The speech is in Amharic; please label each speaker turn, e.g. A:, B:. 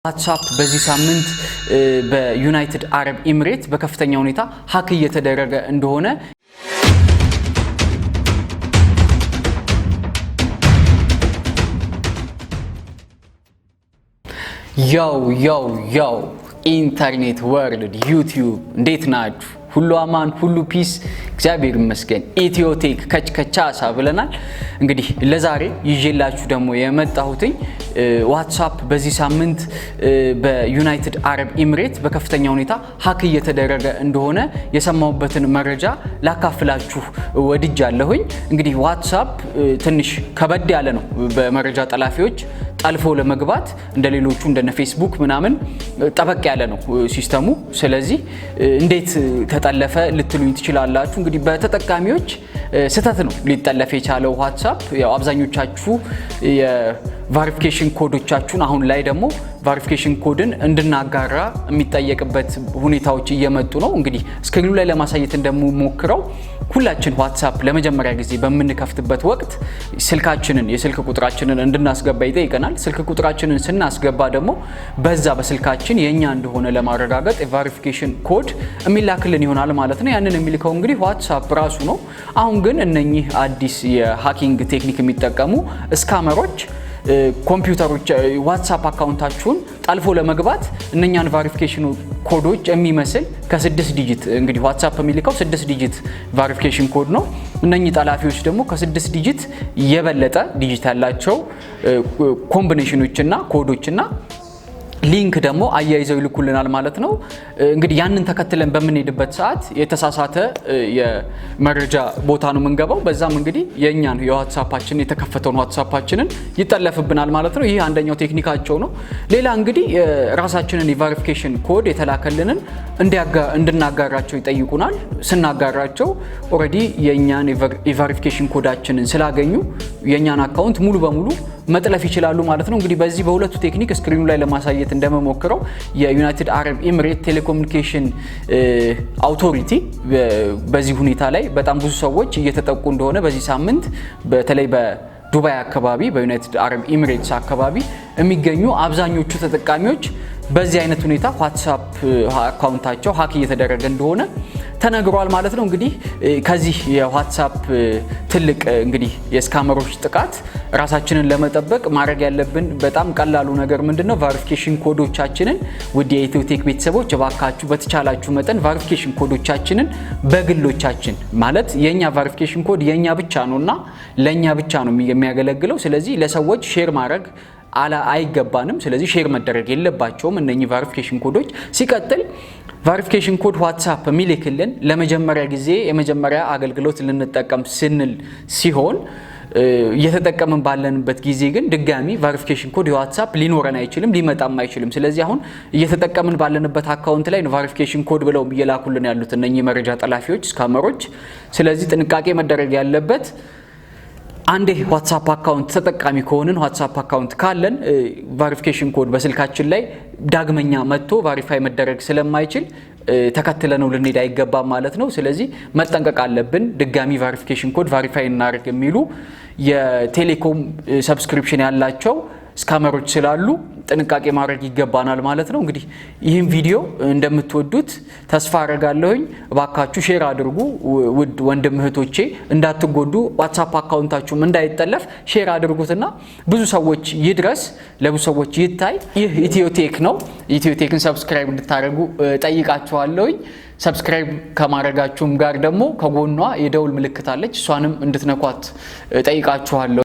A: ዋትስአፕ በዚህ ሳምንት በዩናይትድ አረብ ኤሚሬት በከፍተኛ ሁኔታ ሀክ እየተደረገ እንደሆነ ያው ኢንተርኔት ወርልድ ዩቲዩብ እንዴት ናችሁ? ሁሉ አማን ሁሉ ፒስ እግዚአብሔር ይመስገን። ኢትዮ ቴክ ከቻሳ ብለናል። እንግዲህ ለዛሬ ይዤላችሁ ደግሞ የመጣሁትኝ ዋትስአፕ በዚህ ሳምንት በዩናይትድ አረብ ኤሚሬት በከፍተኛ ሁኔታ ሀክ እየተደረገ እንደሆነ የሰማሁበትን መረጃ ላካፍላችሁ ወድጃለሁኝ። እንግዲህ ዋትስአፕ ትንሽ ከበድ ያለ ነው በመረጃ ጠላፊዎች ጠልፎ ለመግባት እንደሌሎቹ እንደነ ፌስቡክ ምናምን ጠበቅ ያለ ነው ሲስተሙ። ስለዚህ እንዴት ተጠለፈ ልትሉኝ ትችላላችሁ። እንግዲህ በተጠቃሚዎች ስህተት ነው ሊጠለፍ የቻለው ዋትስአፕ። ያው አብዛኞቻችሁ የቫሪፊኬሽን ኮዶቻችሁን አሁን ላይ ደግሞ ቫሪፊኬሽን ኮድን እንድናጋራ የሚጠየቅበት ሁኔታዎች እየመጡ ነው። እንግዲህ ስክሪኑ ላይ ለማሳየት እንደምሞክረው ሁላችን ዋትስአፕ ለመጀመሪያ ጊዜ በምንከፍትበት ወቅት ስልካችንን የስልክ ቁጥራችንን እንድናስገባ ይጠይቀናል። ስልክ ቁጥራችንን ስናስገባ ደግሞ በዛ በስልካችን የኛ እንደሆነ ለማረጋገጥ የቫሪፊኬሽን ኮድ የሚላክልን ይሆናል ማለት ነው። ያንን የሚልከው እንግዲህ ዋትስአፕ ራሱ ነው። አሁን ግን እነኚህ አዲስ የሃኪንግ ቴክኒክ የሚጠቀሙ ስካመሮች ኮምፒውተሮች ዋትስአፕ አካውንታችሁን ጠልፎ ለመግባት እነኛን ቫሪፊኬሽን ኮዶች የሚመስል ከ6 ዲጂት እንግዲህ ዋትስአፕ የሚልከው 6 ዲጂት ቫሪፊኬሽን ኮድ ነው። እነኚህ ጠላፊዎች ደግሞ ከ6 ዲጂት የበለጠ ዲጂት ያላቸው ኮምቢኔሽኖችና ኮዶችና ሊንክ ደግሞ አያይዘው ይልኩልናል ማለት ነው። እንግዲህ ያንን ተከትለን በምንሄድበት ሰዓት የተሳሳተ የመረጃ ቦታ ነው የምንገባው። በዛም እንግዲህ የኛን የዋትስአፓችን የተከፈተውን ዋትስአፓችንን ይጠለፍብናል ማለት ነው። ይህ አንደኛው ቴክኒካቸው ነው። ሌላ እንግዲህ ራሳችንን የቫሪፊኬሽን ኮድ የተላከልንን እንድናጋራቸው ይጠይቁናል። ስናጋራቸው ኦሬዲ የኛን የቫሪፊኬሽን ኮዳችንን ስላገኙ የኛን አካውንት ሙሉ በሙሉ መጥለፍ ይችላሉ ማለት ነው። እንግዲህ በዚህ በሁለቱ ቴክኒክ ስክሪኑ ላይ ለማሳየት እንደመሞክረው የዩናይትድ አረብ ኤሚሬት ቴሌኮሙኒኬሽን አውቶሪቲ በዚህ ሁኔታ ላይ በጣም ብዙ ሰዎች እየተጠቁ እንደሆነ በዚህ ሳምንት በተለይ በዱባይ አካባቢ በዩናይትድ አረብ ኤሚሬትስ አካባቢ የሚገኙ አብዛኞቹ ተጠቃሚዎች በዚህ አይነት ሁኔታ ዋትስአፕ አካውንታቸው ሀክ እየተደረገ እንደሆነ ተነግሯል ማለት ነው። እንግዲህ ከዚህ የዋትስአፕ ትልቅ እንግዲህ የስካመሮች ጥቃት ራሳችንን ለመጠበቅ ማድረግ ያለብን በጣም ቀላሉ ነገር ምንድነው? ቫሪፊኬሽን ኮዶቻችንን ውድ የኢትዮ ቴክ ቤተሰቦች እባካችሁ በተቻላችሁ መጠን ቫሪፊኬሽን ኮዶቻችንን በግሎቻችን ማለት የኛ ቫሪፊኬሽን ኮድ የኛ ብቻ ነውና ለኛ ብቻ ነው የሚያገለግለው። ስለዚህ ለሰዎች ሼር ማድረግ አይገባንም። ስለዚህ ሼር መደረግ የለባቸውም እነኚህ ቫሪፊኬሽን ኮዶች። ሲቀጥል ቫሪፊኬሽን ኮድ ዋትስአፕ የሚልክልን ለመጀመሪያ ጊዜ የመጀመሪያ አገልግሎት ልንጠቀም ስንል ሲሆን እየተጠቀምን ባለንበት ጊዜ ግን ድጋሚ ቫሪፊኬሽን ኮድ የዋትስአፕ ሊኖረን አይችልም፣ ሊመጣም አይችልም። ስለዚህ አሁን እየተጠቀምን ባለንበት አካውንት ላይ ቫሪፊኬሽን ኮድ ብለው እየላኩልን ያሉት እነኚህ መረጃ ጠላፊዎች ስካመሮች። ስለዚህ ጥንቃቄ መደረግ ያለበት አንዴ ዋትስአፕ አካውንት ተጠቃሚ ከሆነን ዋትስአፕ አካውንት ካለን ቫሪፊኬሽን ኮድ በስልካችን ላይ ዳግመኛ መጥቶ ቫሪፋይ መደረግ ስለማይችል ተከትለነው ልንሄድ አይገባም ማለት ነው። ስለዚህ መጠንቀቅ አለብን። ድጋሚ ቫሪፊኬሽን ኮድ ቫሪፋይ እናርግ የሚሉ የቴሌኮም ሰብስክሪፕሽን ያላቸው ስካመሮች ስላሉ ጥንቃቄ ማድረግ ይገባናል ማለት ነው። እንግዲህ ይህን ቪዲዮ እንደምትወዱት ተስፋ አደርጋለሁኝ። እባካችሁ ሼር አድርጉ ውድ ወንድም እህቶቼ፣ እንዳትጎዱ ዋትስአፕ አካውንታችሁም እንዳይጠለፍ ሼር አድርጉትና ብዙ ሰዎች ይድረስ፣ ለብዙ ሰዎች ይታይ። ይህ ኢትዮ ቴክ ነው። ኢትዮ ቴክን ሰብስክራይብ እንድታደርጉ ጠይቃችኋለሁኝ። ሰብስክራይብ ከማድረጋችሁም ጋር ደግሞ ከጎኗ የደውል ምልክት አለች፣ እሷንም እንድትነኳት ጠይቃችኋለሁ።